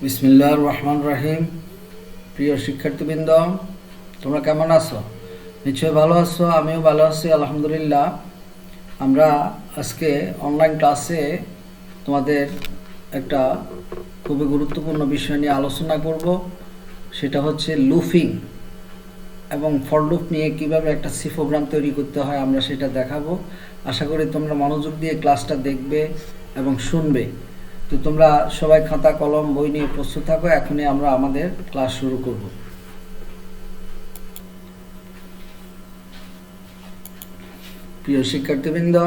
বিসমিল্লাহির রহমানির রহিম। প্রিয় শিক্ষার্থীবৃন্দ, তোমরা কেমন আছো? নিশ্চয়ই ভালো আছো। আমিও ভালো আছি, আলহামদুলিল্লাহ। আমরা আজকে অনলাইন ক্লাসে তোমাদের একটা খুবই গুরুত্বপূর্ণ বিষয় নিয়ে আলোচনা করব। সেটা হচ্ছে লুফিং এবং ফর লুপ নিয়ে কিভাবে একটা সি প্রোগ্রাম তৈরি করতে হয় আমরা সেটা দেখাবো। আশা করি তোমরা মনোযোগ দিয়ে ক্লাসটা দেখবে এবং শুনবে। তো তোমরা সবাই খাতা কলম বই নিয়ে প্রস্তুত থাকো। এখনই আমরা আমাদের ক্লাস শুরু করব। প্রিয় শিক্ষার্থীবৃন্দ,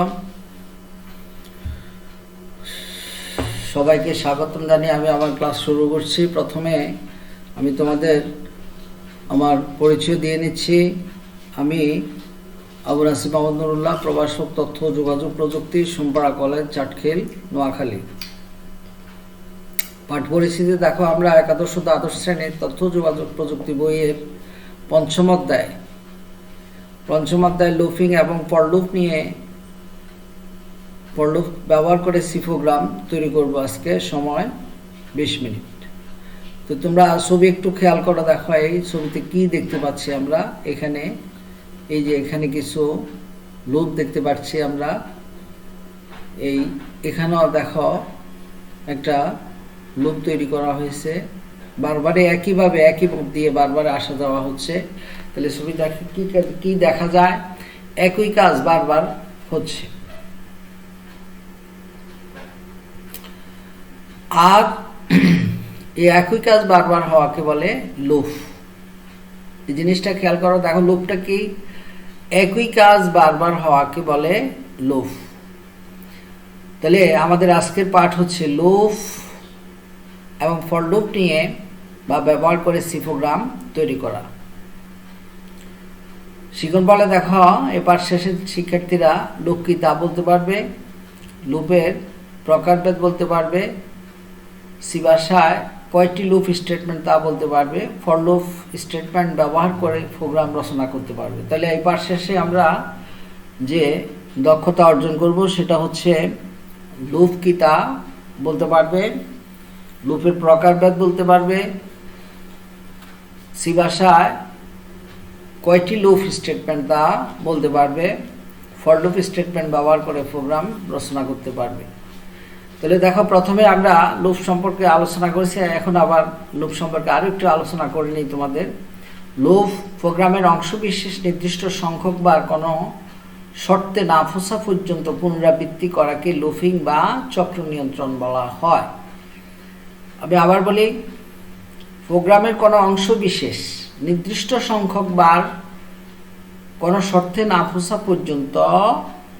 সবাইকে স্বাগতম জানিয়ে আমি আমার ক্লাস শুরু করছি। প্রথমে আমি তোমাদের আমার পরিচয় দিয়ে নিচ্ছি। আমি আবু নাসির মোহাম্মদ নুরুল্লাহ, প্রভাষক তথ্য ও যোগাযোগ প্রযুক্তি, সোমপাড়া কলেজ, চাটখিল, নোয়াখালী। পাঠ পরিস্থিতি দেখো, আমরা একাদশ ও দ্বাদশ শ্রেণীর তথ্য যোগাযোগ প্রযুক্তি বইয়ের পঞ্চম অধ্যায় লুফিং এবং ফর লুপ নিয়ে ফর লুপ ব্যবহার করে সি প্রোগ্রাম তৈরি করব আজকে। সময় 20 মিনিট। তো তোমরা ছবি একটু খেয়াল করে দেখো, এই ছবিতে কি দেখতে পাচ্ছি আমরা। এখানে এই যে এখানে কিছু লুপ দেখতে পাচ্ছি আমরা। এখানেও দেখো একটা লুপ তৈরি করা হয়েছে। বারবারে একইভাবে একই পথ দিয়ে বারবার আসা যাওয়া হচ্ছে। তাহলে ছবি দেখে কি দেখা যায়? একই কাজ বারবার হচ্ছে। আর এই একই কাজ বারবার হওয়াকে বলে লুপ। এই জিনিসটা খেয়াল করো, দেখো লুপটা কি? একই কাজ বারবার হওয়াকে বলে লুপ। তাহলে আমাদের আজকের পাঠ হচ্ছে লুপ এবং ফর লুপ নিয়ে বা ব্যবহার করে সি প্রোগ্রাম তৈরি করা। শিখন বলে দেখো, এবার শেষের শিক্ষার্থীরা লুপ কি তা বলতে পারবে, লুপের প্রকারভেদ বলতে পারবে, সি ভাষায় কয়টি লুপ স্টেটমেন্ট তা বলতে পারবে, ফর লুপ স্টেটমেন্ট ব্যবহার করে প্রোগ্রাম রচনা করতে পারবে। তাহলে এই পাঠ শেষে আমরা যে দক্ষতা অর্জন করব সেটা হচ্ছে লুপ কি তা বলতে পারবে, লুপের প্রকারভেদ বলতে পারবে, সি ভাষায় কয়টি লুপ স্টেটমেন্ট তা বলতে পারবে, ফর লুপ স্টেটমেন্ট ব্যবহার করে প্রোগ্রাম রচনা করতে পারবে। তাহলে দেখো, প্রথমে আমরা লুপ সম্পর্কে আলোচনা করেছি, এখন আবার লুপ সম্পর্কে আরও একটু আলোচনা করে নিই তোমাদের। লুপ প্রোগ্রামের অংশবিশেষ নির্দিষ্ট সংখ্যক বা কোনো শর্তে না ফোসা পর্যন্ত পুনরাবৃত্তি করাকে লুপিং বা চক্র নিয়ন্ত্রণ বলা হয়। আমি আবার বলি, প্রোগ্রামের কোনো অংশ বিশেষ নির্দিষ্ট সংখ্যক বার কোনো শর্তে না পৌঁছা পর্যন্ত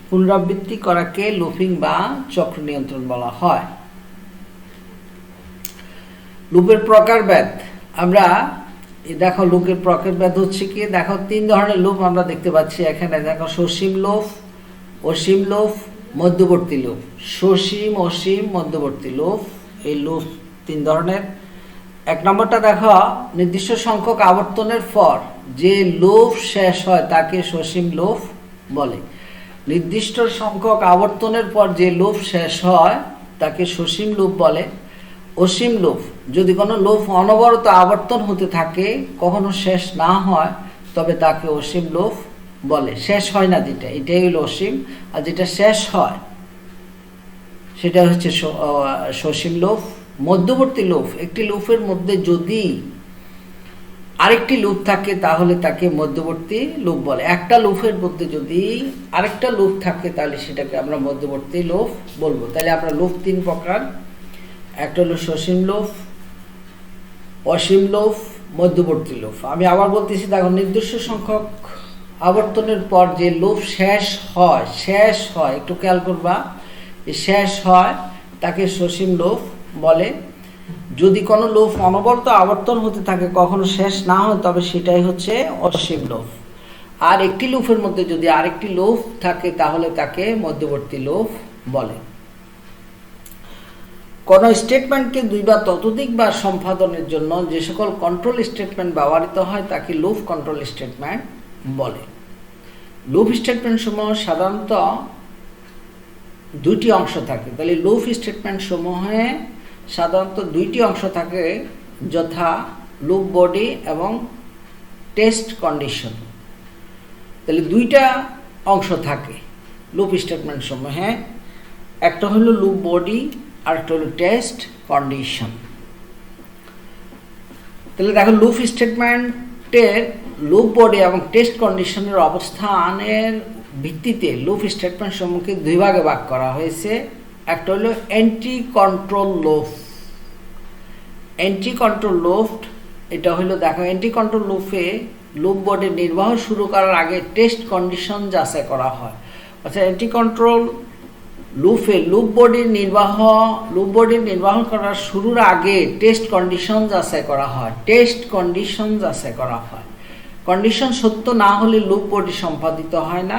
পুনরাবৃত্তি করাকে লুপিং বা চক্র নিয়ন্ত্রণ বলা হয়। লুপের প্রকারভেদ, আমরা দেখো লুপের প্রকারভেদ হচ্ছে কি, দেখো 3 ধরনের লুপ আমরা দেখতে পাচ্ছি এখানে। দেখো সসীম লুপ, অসীম লুপ, মধ্যবর্তী লুপ। সসীম, অসীম, মধ্যবর্তী লুপ, এই লুপ 3 ধরনের। 1 নম্বরটা দেখো, নির্দিষ্ট সংখ্যক আবর্তনের পর যে লুপ শেষ হয় তাকে সসীম লুপ বলে। নির্দিষ্ট সংখ্যক আবর্তনের পর যে লুপ শেষ হয় তাকে সসীম লুপ বলে। অসীম লুপ, যদি কোনো লুপ অনবরত আবর্তন হতে থাকে, কখনো শেষ না হয়, তবে তাকে অসীম লুপ বলে। শেষ হয় না যেটা, এটাই হলো অসীম। আর যেটা শেষ হয় সেটা হচ্ছে সসীম লুপ। মধ্যবর্তী লুপ, একটি লুপের মধ্যে যদি আরেকটি লুপ থাকে তাহলে তাকে মধ্যবর্তী লুপ বলে। একটা লুপের মধ্যে যদি আরেকটা লুপ থাকে তাহলে সেটাকে আমরা মধ্যবর্তী লুপ বলবো। তাহলে আমরা লুপ 3 প্রকার। একটা হলো সসীম লুপ, অসীম লুপ, মধ্যবর্তী লুপ। আমি আবার বলতেছি, দেখো নির্দিষ্ট সংখ্যক আবর্তনের পর যে লুপ শেষ হয়, একটু খেয়াল করবা, শেষ হয় তাকে সসীম লুপ বলে। যদি কোনো লুপ অনবরত আবর্তন হতে থাকে, কখনো শেষ না হয়, তবে সেটাই হচ্ছে অসীম লুপ। আর একটি লুপের মধ্যে যদি আরেকটি লুপ থাকে তাহলে তাকে মধ্যবর্তী লুপ বলে। কোনো স্টেটমেন্টকে 2 বা ততোধিক বার সম্পাদনের জন্য যে সকল কন্ট্রোল স্টেটমেন্ট ব্যবহৃত হয় তাকে লুপ কন্ট্রোল স্টেটমেন্ট বলে। লুপ স্টেটমেন্ট সমূহ সাধারণত 2টি অংশ থাকে। তাহলে লুপ স্টেটমেন্ট সমূহে সাধারণত দুইটি অংশ থাকে, যথা লুপ বডি এবং টেস্ট কন্ডিশন। তাহলে দুইটা অংশ থাকে লুপ স্টেটমেন্ট সমূহে, একটা হলো লুপ বডি আর একটা হলো টেস্ট কন্ডিশন। তাহলে দেখো লুপ স্টেটমেন্টের লুপ বডি এবং টেস্ট কন্ডিশনের অবস্থানের ভিত্তিতে লুপ স্টেটমেন্ট সমূহকে দুই ভাগে ভাগ করা হয়েছে। একটা হলো entry control loop. Entry control loop এটা হলো দেখো এন্ট্রি কন্ট্রোল লুপে লুপ বডির নির্বাহ শুরু করার আগে টেস্ট কন্ডিশন যাচাই করা হয়। আচ্ছা, এন্ট্রি কন্ট্রোল লুপে লুপ বডির নির্বাহ করার শুরুর আগে টেস্ট কন্ডিশন যাচাই করা হয়। টেস্ট কন্ডিশন যাচাই করা হয়। কন্ডিশন সত্য না হলে লুপ বডি সম্পাদিত হয় না।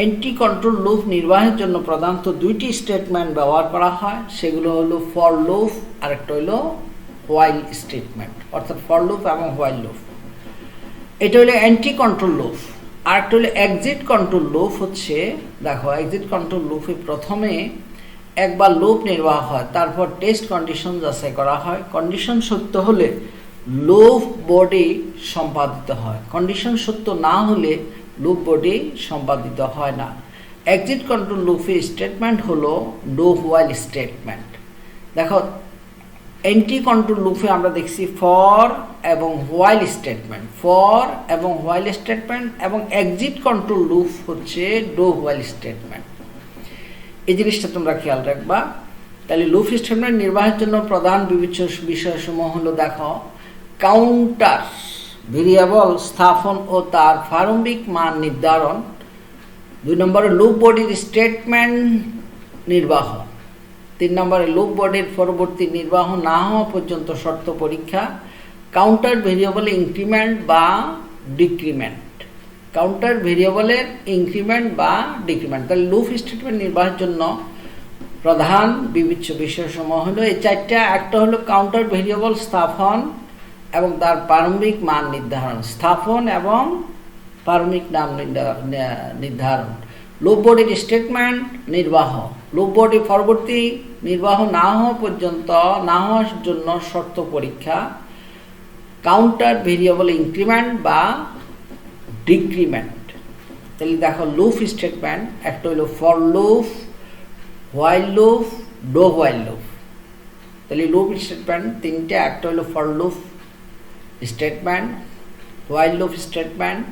এন্ট্রি কন্ট্রোল লুপ নির্বাহের জন্য প্রধানত দুইটি স্টেটমেন্ট ব্যবহার করা হয়, সেগুলো হলো ফর লুপ আর একটা হলো হোয়াইল স্টেটমেন্ট, অর্থাৎ ফর লুপ এবং হোয়াইল লুপ। এটা হলো এন্ট্রি কন্ট্রোল লুপ। আর একটা হলো এক্সিট কন্ট্রোল লুপ। হচ্ছে দেখো এক্সিট কন্ট্রোল লুপে প্রথমে একবার লুপ নির্বাহ হয়, তারপর টেস্ট কন্ডিশন যাচাই করা হয়। কন্ডিশন সত্য হলে লুপ বডি সম্পাদিত হয়, কন্ডিশন সত্য না হলে লুপ বডি সম্পাদিত হয় না। এক্সিট কন্ট্রোল লুপের স্টেটমেন্ট হলো ডু হোয়াইল স্টেটমেন্ট। দেখো এন্ট্রি কন্ট্রোল লুপে আমরা দেখছি ফর এবং হোয়াইল স্টেটমেন্ট, ফর এবং হোয়াইল স্টেটমেন্ট, এবং এক্সিট কন্ট্রোল লুপ হচ্ছে ডু হোয়াইল স্টেটমেন্ট। এই জিনিসটা তোমরা খেয়াল রাখবা। তাহলে লুপ স্টেটমেন্ট নির্বাহের জন্য প্রধান বিবেচ্য বিষয়সমূহ হলো দেখো কাউন্টার ভেরিয়েবল স্থাপন ও তার প্রারম্ভিক মান নির্ধারণ। 2 নম্বরে লুপ বডির স্টেটমেন্ট নির্বাহ। 3 নম্বরে লুপ বডির পরবর্তী নির্বাহ না হওয়া পর্যন্ত শর্ত পরীক্ষা। কাউন্টার ভেরিয়েবলের ইনক্রিমেন্ট বা ডিক্রিমেন্ট। কাউন্টার ভেরিয়েবলের ইনক্রিমেন্ট বা ডিক্রিমেন্ট। তাহলে লুপ স্টেটমেন্ট নির্বাহের জন্য প্রধান বিবেচ্য বিষয়সমূহ হলো এই চারটা। একটা হলো কাউন্টার ভেরিয়েবল স্থাপন এবং তার প্রারম্ভিক মান নির্ধারণ। স্থাপন এবং প্রারম্ভিক নাম নির্ধারণ। লুপ বডির স্টেটমেন্ট নির্বাহ। লুপ বডি পরবর্তী নির্বাহ না হওয়ার জন্য শর্ত পরীক্ষা। কাউন্টার ভেরিয়েবল ইনক্রিমেন্ট বা ডিক্রিমেন্ট। তাহলে দেখো লুপ স্টেটমেন্ট একটা হলো for loop, while loop, do while loop. তাহলে লুপ স্টেটমেন্ট তিনটে, একটা হলো for loop statement, while loop statement,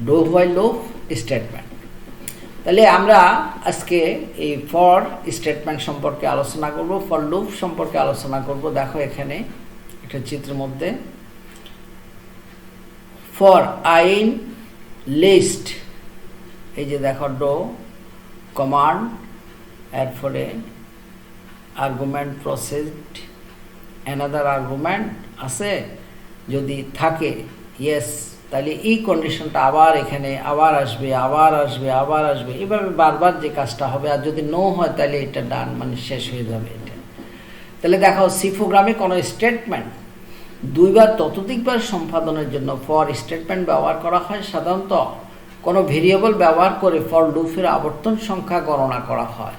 do while loop statement. তাহলে আমরা আজকে এই ফর স্টেটমেন্ট সম্পর্কে আলোচনা করব, ফর লুপ সম্পর্কে আলোচনা করব। দেখো এখানে একটা চিত্রের মধ্যে ফর আইন লিস্ট, এই যে দেখো ডো কমান্ড, এরপরে আর্গুমেন্ট প্রসেসড, অ্যানাদার আর্গুমেন্ট আছে, যদি থাকে ইয়েস তাহলে এই কন্ডিশনটা আবার এখানে আবার আসবে, এভাবে বারবার যে কাজটা হবে। আর যদি নো হয় তাহলে এটা ডান, মানে শেষ হয়ে যাবে এটা। তাহলে দেখো সি প্রোগ্রামে কোনো স্টেটমেন্ট দুইবার ততোধিকবার সম্পাদনের জন্য ফর স্টেটমেন্ট ব্যবহার করা হয়। সাধারণত কোনো ভেরিয়েবল ব্যবহার করে ফর লুপের আবর্তন সংখ্যা গণনা করা হয়।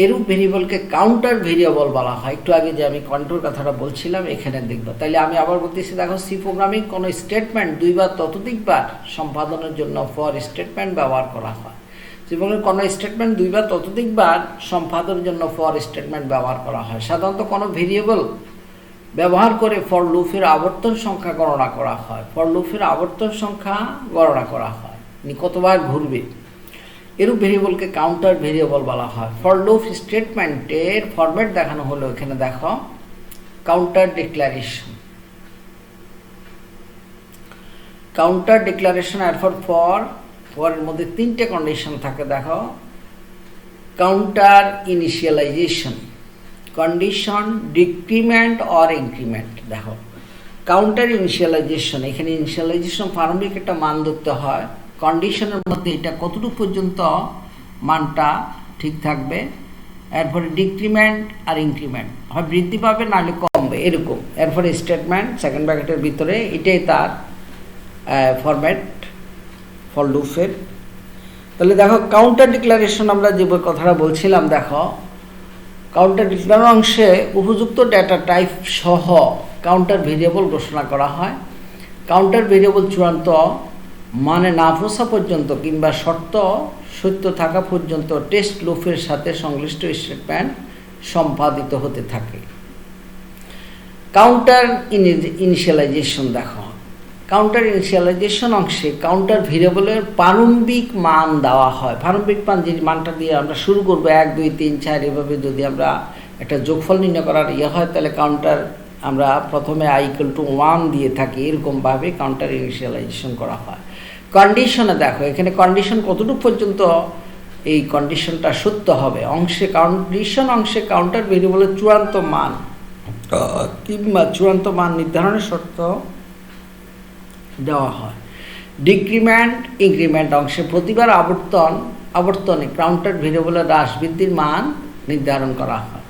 এরূপ ভেরিয়েবলকে কাউন্টার ভেরিয়েবল বলা হয়। একটু আগে যে আমি কন্ট্রোল কথাটা বলছিলাম এখানে দেখবো। তাইলে আমি আবার বলতেছি, দেখো সি প্রোগ্রামিং কোনো স্টেটমেন্ট দুইবার ততোধিকবার সম্পাদনের জন্য ফর স্টেটমেন্ট ব্যবহার করা হয়। সি প্রোগ্রামিং কোনো স্টেটমেন্ট দুইবার ততোধিকবার সম্পাদনের জন্য ফর স্টেটমেন্ট ব্যবহার করা হয়। সাধারণত কোনো ভেরিয়েবল ব্যবহার করে ফর লুপের আবর্তন সংখ্যা গণনা করা হয়। ফর লুপের আবর্তন সংখ্যা গণনা করা হয়, কতবার ঘুরবে। এরূপ ভেরিয়েবলকে কাউন্টার ভেরিয়েবল বলা হয়। ফর লুপ স্টেটমেন্টের ফরম্যাট দেখানো হলো এখানে দেখো কাউন্টার ডিক্লারেশন। কাউন্টার ডিক্লারেশন এরপর ফরের মধ্যে তিনটে কন্ডিশন থাকে। দেখো counter initialization, condition, decrement or increment. দেখো কাউন্টার ইনিশিয়ালাইজেশন, এখানে ইনিশিয়ালাইজেশন প্রারম্ভিক একটা মান ধরতে হয়। কন্ডিশনের মধ্যে এটা কতটুকু পর্যন্ত মানটা ঠিক থাকবে। এরপরে ডিক্রিমেন্ট আর ইনক্রিমেন্ট, হয় বৃদ্ধি পাবে নাহলে কমবে এরকম। এরপরে স্টেটমেন্ট সেকেন্ড ব্র্যাকেটের ভিতরে, এটাই তার ফরম্যাট ফর লুপের। তাহলে দেখো কাউন্টার ডিক্লারেশন আমরা যে কথাটা বলছিলাম, দেখো কাউন্টার ডিক্লারেশন অংশে উপযুক্ত ডেটা টাইপ সহ কাউন্টার ভেরিয়েবল ঘোষণা করা হয়। কাউন্টার ভেরিয়েবল চূড়ান্ত মানে না পৌঁছা পর্যন্ত কিংবা শর্ত সত্য থাকা পর্যন্ত টেস্ট লুপের সাথে সংশ্লিষ্ট স্টেটমেন্ট সম্পাদিত হতে থাকে। কাউন্টার ইনিশিয়ালাইজেশন দেখো, কাউন্টার ইনিশিয়ালাইজেশন অংশে কাউন্টার ভেরিয়েবলের প্রারম্ভিক মান দেওয়া হয়। প্রারম্ভিক মান যে মানটা দিয়ে আমরা শুরু করবো 1 2 3 4 এভাবে যদি আমরা একটা যোগফল নির্ণয় করার হয় তাহলে কাউন্টার আমরা প্রথমে i=1 দিয়ে থাকি, এরকমভাবে কাউন্টার ইনিশিয়ালাইজেশন করা হয়। কন্ডিশনে দেখো এখানে কন্ডিশন কতটুকু পর্যন্ত এই কন্ডিশনটা সত্য হবে। কন্ডিশন অংশে কাউন্টার ভেরিয়েবলের চূড়ান্ত মান কিংবা চূড়ান্ত মান নির্ধারণের শর্ত দেওয়া হয়। ডিক্রিমেন্ট ইনক্রিমেন্ট অংশে প্রতিবার আবর্তনে কাউন্টার ভেরিয়েবলের হ্রাস বৃদ্ধির মান নির্ধারণ করা হয়।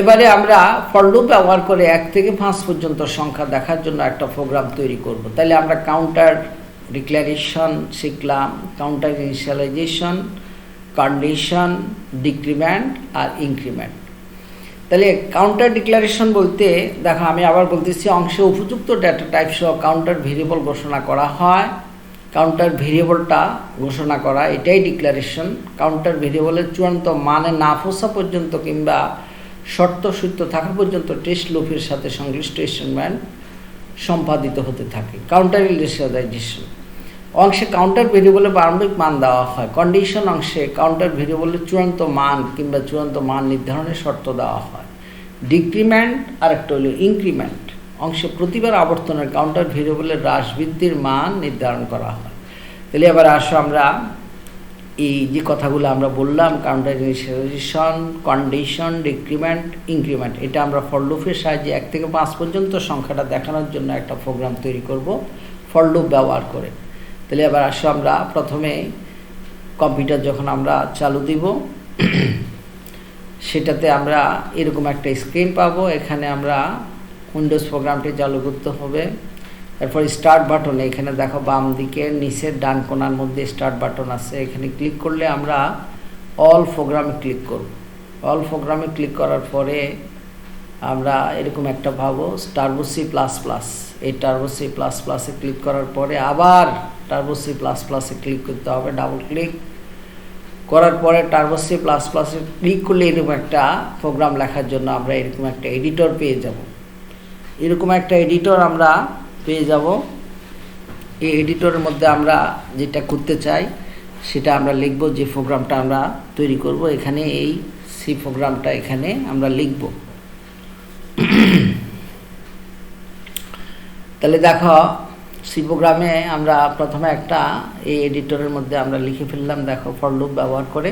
এবারে আমরা ফর লুপ ব্যবহার করে 1 থেকে 5 পর্যন্ত সংখ্যা দেখার জন্য একটা প্রোগ্রাম তৈরি করব। তাহলে আমরা কাউন্টার ডিক্লারেশন শিখলাম, কাউন্টার ইনিশিয়ালাইজেশন, কন্ডিশন, ডিক্রিমেন্ট আর ইনক্রিমেন্ট। তাহলে কাউন্টার ডিক্লারেশন বলতে দেখো আমি আবার বলতেছি, অংশে উপযুক্ত ডেটা টাইপ সহ কাউন্টার ভেরিয়েবল ঘোষণা করা হয়। কাউন্টার ভেরিয়েবলটা ঘোষণা করা এটাই ডিক্লারেশন। কাউন্টার ভেরিয়েবলের চূড়ান্ত মানে না পৌঁছা পর্যন্ত কিংবা শর্ত সত্য থাকা পর্যন্ত টেস্ট লুপের সাথে সংশ্লিষ্ট স্টেটমেন্ট সম্পাদিত হতে থাকে। কাউন্টার ইনিশিয়ালাইজেশন অংশে কাউন্টার ভেরিয়েবলের প্রারম্ভিক মান দেওয়া হয়। কন্ডিশন অংশে কাউন্টার ভেরিয়েবলের চূড়ান্ত মান কিংবা চূড়ান্ত মান নির্ধারণের শর্ত দেওয়া হয়। ডিক্রিমেন্ট আর একটা হলো ইনক্রিমেন্ট অংশে প্রতিবার আবর্তনের কাউন্টার ভেরিয়েবলের হ্রাস বৃদ্ধির মান নির্ধারণ করা হয়। তাহলে এবার আসো আমরা এই যে কথাগুলো আমরা বললাম, counter initialization, condition, decrement, increment, এটা আমরা ফর লুপের সাহায্যে 1 থেকে 5 পর্যন্ত সংখ্যাটা দেখানোর জন্য একটা প্রোগ্রাম তৈরি করব ফর লুপ ব্যবহার করে। তাহলে এবার আসো আমরা প্রথমে কম্পিউটার যখন আমরা চালু দিব সেটাতে আমরা এরকম একটা স্ক্রিন পাবো। এখানে আমরা উইন্ডোজ প্রোগ্রামটি চালু করতে হবে। এরপর স্টার্ট বাটনে এখানে দেখো বাম দিকের নিচের ডান কোণার মধ্যে স্টার্ট বাটন আছে, এখানে ক্লিক করলে আমরা অল প্রোগ্রামে ক্লিক করব। অল প্রোগ্রামে ক্লিক করার পরে আমরা এরকম একটা পাবো টার্বো সি প্লাস প্লাস। এই টার্বো সি প্লাস প্লাসে ক্লিক করার পরে আবার টার্বো সি প্লাস প্লাসে ক্লিক করতে হবে, ডাবল ক্লিক করার পরে টার্বো সি প্লাস প্লাসে ক্লিক করলে এরকম একটা প্রোগ্রাম লেখার জন্য আমরা এরকম একটা এডিটর পেয়ে যাব। এরকম একটা এডিটর আমরা পেয়ে যাব। এই এডিটরের মধ্যে আমরা যেটা করতে চাই সেটা আমরা লিখব, যে প্রোগ্রামটা আমরা তৈরি করব এখানে এই সি প্রোগ্রামটা এখানে আমরা লিখব। তাহলে দেখো সি প্রোগ্রামে আমরা প্রথমে একটা এই এডিটরের মধ্যে আমরা লিখে ফেললাম। দেখো ফর লুপ ব্যবহার করে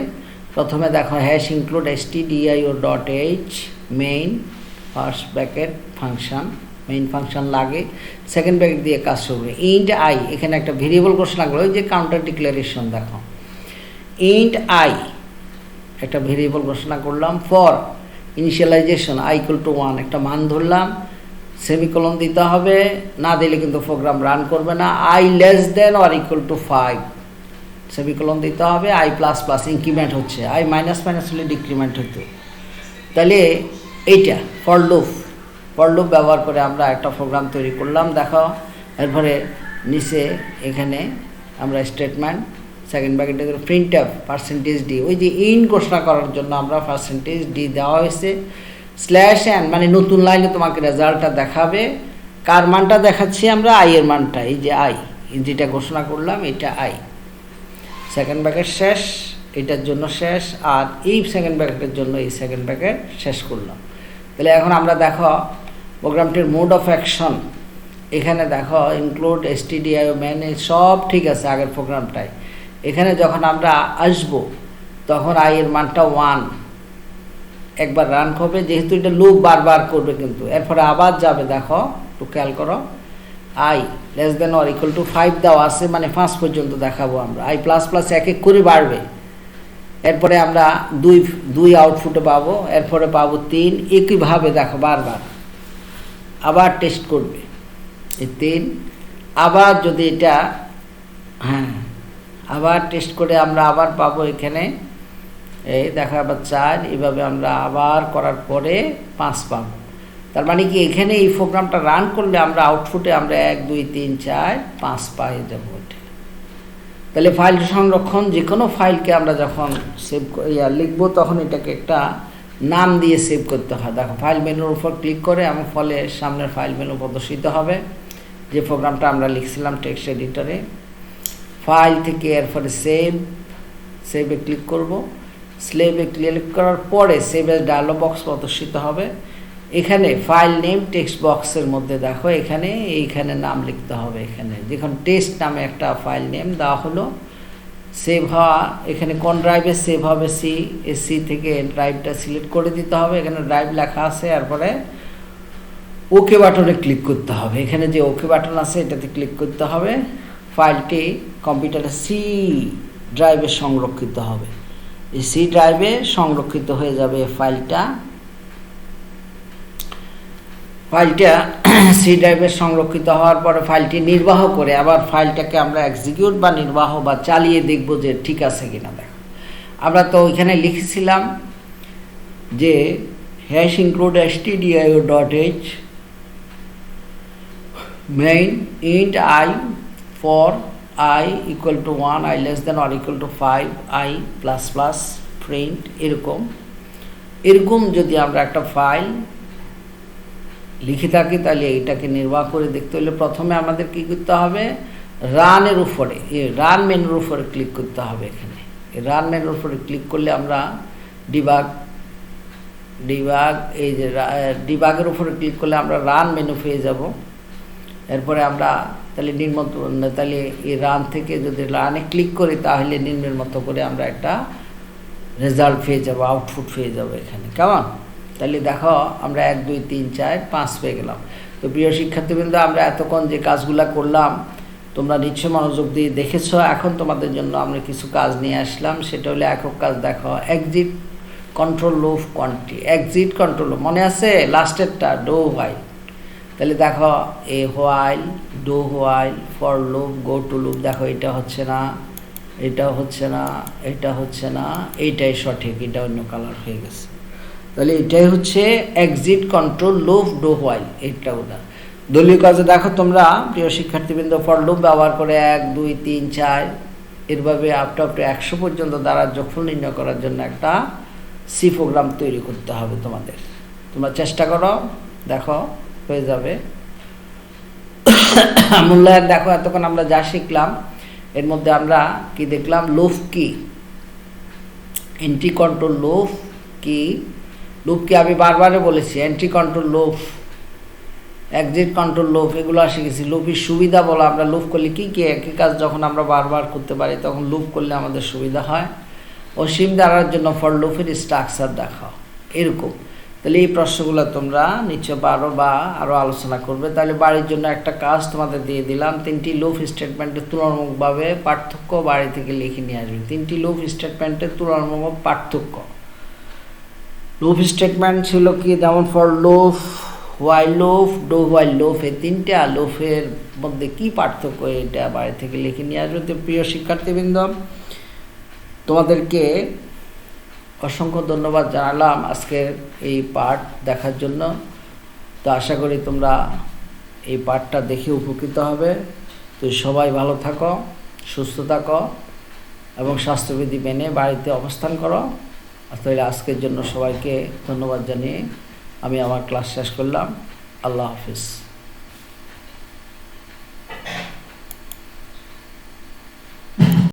প্রথমে দেখো hash include stdio.h main first bracket function, main function লাগে, সেকেন্ড ব্র্যাকেট দিয়ে কাজ শুরু করে ইন্ট আই, এখানে একটা ভেরিয়েবল ঘোষণা করো, ওই যে কাউন্টার ডিক্লারেশন দেখো ইন্ট আই একটা ভেরিয়েবল ঘোষণা করলাম। ফর ইনিশিয়ালাইজেশন i=1 একটা মান ধরলাম, সেমিকোলন দিতে হবে, না দিলে কিন্তু প্রোগ্রাম রান করবে না। i<=5 সেমিকোলন দিতে হবে। i++ ইনক্রিমেন্ট হচ্ছে, i মাইনাস হলে ডিক্রিমেন্ট হতো। তাহলে এইটা ফর লুপ ব্যবহার করে আমরা একটা প্রোগ্রাম তৈরি করলাম। দেখো এরপরে নিচে এখানে আমরা স্টেটমেন্ট সেকেন্ড ব্র্যাকেটে প্রিন্টএফ %d, ওই যে ইন ঘোষণা করার জন্য আমরা %d দেওয়া হয়েছে। /n মানে নতুন লাইনে তোমাকে রেজাল্টটা দেখাবে, কার মানটা দেখাচ্ছি আমরা, আই এর মানটা, এই যে আই যেটা ঘোষণা করলাম এটা আই। সেকেন্ড ব্র্যাকেট শেষ, এটার জন্য শেষ, আর এই সেকেন্ড ব্র্যাকেটের জন্য এই সেকেন্ড ব্র্যাকেট শেষ করলাম। তাহলে এখন আমরা দেখো প্রোগ্রামটির মোড অফ অ্যাকশন এখানে দেখো ইনক্লুড stdio মেন সব ঠিক আছে আগের প্রোগ্রামটাই। এখানে যখন আমরা আসবো তখন আই এর মানটা 1 একবার রান করবে, যেহেতু এটা লুপ বারবার করবে কিন্তু এরপরে আবার যাবে। দেখো একটু খেয়াল করো, i<=5 দেওয়া আছে, মানে 5 পর্যন্ত দেখাবো আমরা। i++ এক এক করে বাড়বে, এরপরে আমরা 2 আউটপুটে পাবো, এরপরে পাবো 3, একইভাবে দেখো বারবার আবার টেস্ট করবে এই 3। আবার যদি এটা আবার টেস্ট করে আমরা আবার পাবো এখানে এই দেখো আবার 4, এইভাবে আমরা আবার করার পরে 5 পাব। তার মানে কি এখানে এই প্রোগ্রামটা রান করলে আমরা আউটপুটে আমরা 1 2 3 4 5 পাই যাব। তাহলে ফাইল সংরক্ষণ, যে কোনো ফাইলকে আমরা যখন সেভ লিখবো তখন এটাকে একটা নাম দিয়ে সেভ করতে হয়। দেখো ফাইল মেনুর উপর ক্লিক করে আমার ফলে সামনের ফাইল মেনু প্রদর্শিত হবে, যে প্রোগ্রামটা আমরা লিখছিলাম টেক্সট এডিটরে। ফাইল থেকে এরপরে সেভে ক্লিক করব। সেভে ক্লিক করার পরে সেভ এজ ডায়লগ বক্স প্রদর্শিত হবে। এখানে ফাইল নেম টেক্সট বক্সের মধ্যে দেখো এইখানে নাম লিখতে হবে। এখানে যেখানে টেস্ট নামে একটা ফাইল নেম দেওয়া হলো, সেভ হওয়া এখানে কোন ড্রাইভে সেভ হবে সি থেকে ড্রাইভটা সিলেক্ট করে দিতে হবে। এখানে ড্রাইভ লেখা আছে, এরপরে ওকে বাটনে ক্লিক করতে হবে। এখানে যে ওকে বাটন আছে এটাতে ক্লিক করতে হবে। ফাইলটি কম্পিউটারে সি ড্রাইভে সংরক্ষিত হবে। এই সি ড্রাইভে সংরক্ষিত হয়ে যাবে ফাইলটা সি ড্রাইভে সংরক্ষিত হওয়ার পরে ফাইলটি নির্বাহ করে আবার ফাইলটাকে আমরা এক্সিকিউট বা নির্বাহ বা চালিয়ে দেখব যে ঠিক আছে কিনা। দেখো আমরা তো ওইখানে লিখেছিলাম যে #include stdio.h main int I for I equal to 1, I less than or equal to 5, I plus plus print। এরকম যদি আমরা একটা ফাইল লিখে থাকি তাহলে এইটাকে নির্বাহ করে দেখতে হলে প্রথমে আমাদের কি করতে হবে, রানের উপরে রান মেনুর উপরে ক্লিক করতে হবে। এখানে রান মেনুর উপরে ক্লিক করলে আমরা ডিবাগ এই যে ডিবাগের উপরে ক্লিক করলে আমরা রান মেনু পেয়ে যাব। এরপরে আমরা তাহলে তাহলে এই রান থেকে যদি রানে ক্লিক করি তাহলে নিম্নের মতো করে আমরা একটা রেজাল্ট পেয়ে যাব, আউটপুট পেয়ে যাব এখানে। কেমন? তাহলে দেখো আমরা 1 2 3 4 5 পেয়ে গেলাম। তো প্রিয় শিক্ষার্থীবৃন্দ, আমরা এতক্ষণ যে কাজগুলো করলাম তোমরা নিশ্চয় মনোযোগ দিয়ে দেখেছো। এখন তোমাদের জন্য আমরা কিছু কাজ নিয়ে আসলাম, সেটা হলো একক কাজ। দেখো exit control loop quantity, exit control loop মনে আছে লাস্টেরটা ডো হোয়াইল। তাহলে দেখো এ while, do while, for loop, go to loop. দেখো এটা হচ্ছে না, এটা হচ্ছে না, এটা হচ্ছে না, এইটাই সঠিক, এটা অন্য কালার হয়ে গেছে। তাহলে এটাই হচ্ছে exit control loop do while. এইটা ওটা দলীয় কাজে দেখো তোমরা প্রিয় শিক্ষার্থীবৃন্দ ফর লুপ ব্যবহার করে 1 2 3 4 এরভাবে আপ টু 100 পর্যন্ত দ্বারা যোগফল নির্ণয় করার জন্য একটা সি প্রোগ্রাম তৈরি করতে হবে তোমাদের। তোমরা চেষ্টা করো, দেখো হয়ে যাবে। মূল্যায়ন দেখো এতক্ষণ আমরা যা শিখলাম এর মধ্যে আমরা কি দেখলাম, লুপ কি, এন্ট্রি কন্ট্রোল লুপ কি, লুপকে আমি বারবারে বলেছি, entry control loop, exit control loop, এগুলো শিখেছি। লুপের সুবিধা বলো, আমরা লুপ করলে কী কী একই কাজ যখন আমরা বারবার করতে পারি তখন লুপ করলে আমাদের সুবিধা হয়। অসীম ধারার জন্য ফর লুপের স্ট্রাকচার দেখাও, এরকম। তাহলে এই প্রশ্নগুলো তোমরা নিশ্চয় পারো বা আরও আলোচনা করবে। তাহলে বাড়ির জন্য একটা কাজ তোমাদের দিয়ে দিলাম, 3টি লুপ স্টেটমেন্টের তুলনামূলকভাবে পার্থক্য বাড়ি থেকে লিখে নিয়ে আসবে। 3টি লুপ স্টেটমেন্টের তুলনামূলক পার্থক্য। লুপ স্টেটমেন্ট ছিল কি, যেমন for loop, while loop, do while loop, এই 3টা লুপের মধ্যে কি পার্থক্য এটা বাড়ি থেকে লিখে নিয়ে আসবে। তো প্রিয় শিক্ষার্থীবৃন্দ, তোমাদেরকে অসংখ্য ধন্যবাদ জানালাম আজকের এই পাঠ দেখার জন্য। তো আশা করি তোমরা এই পাঠটা দেখে উপকৃত হবে। তো সবাই ভালো থাকো, সুস্থ থাকো এবং স্বাস্থ্যবিধি মেনে বাড়িতে অবস্থান করো। তাহলে আজকের জন্য সবাইকে ধন্যবাদ জানিয়ে আমি আমার ক্লাস শেষ করলাম। আল্লাহ হাফিজ।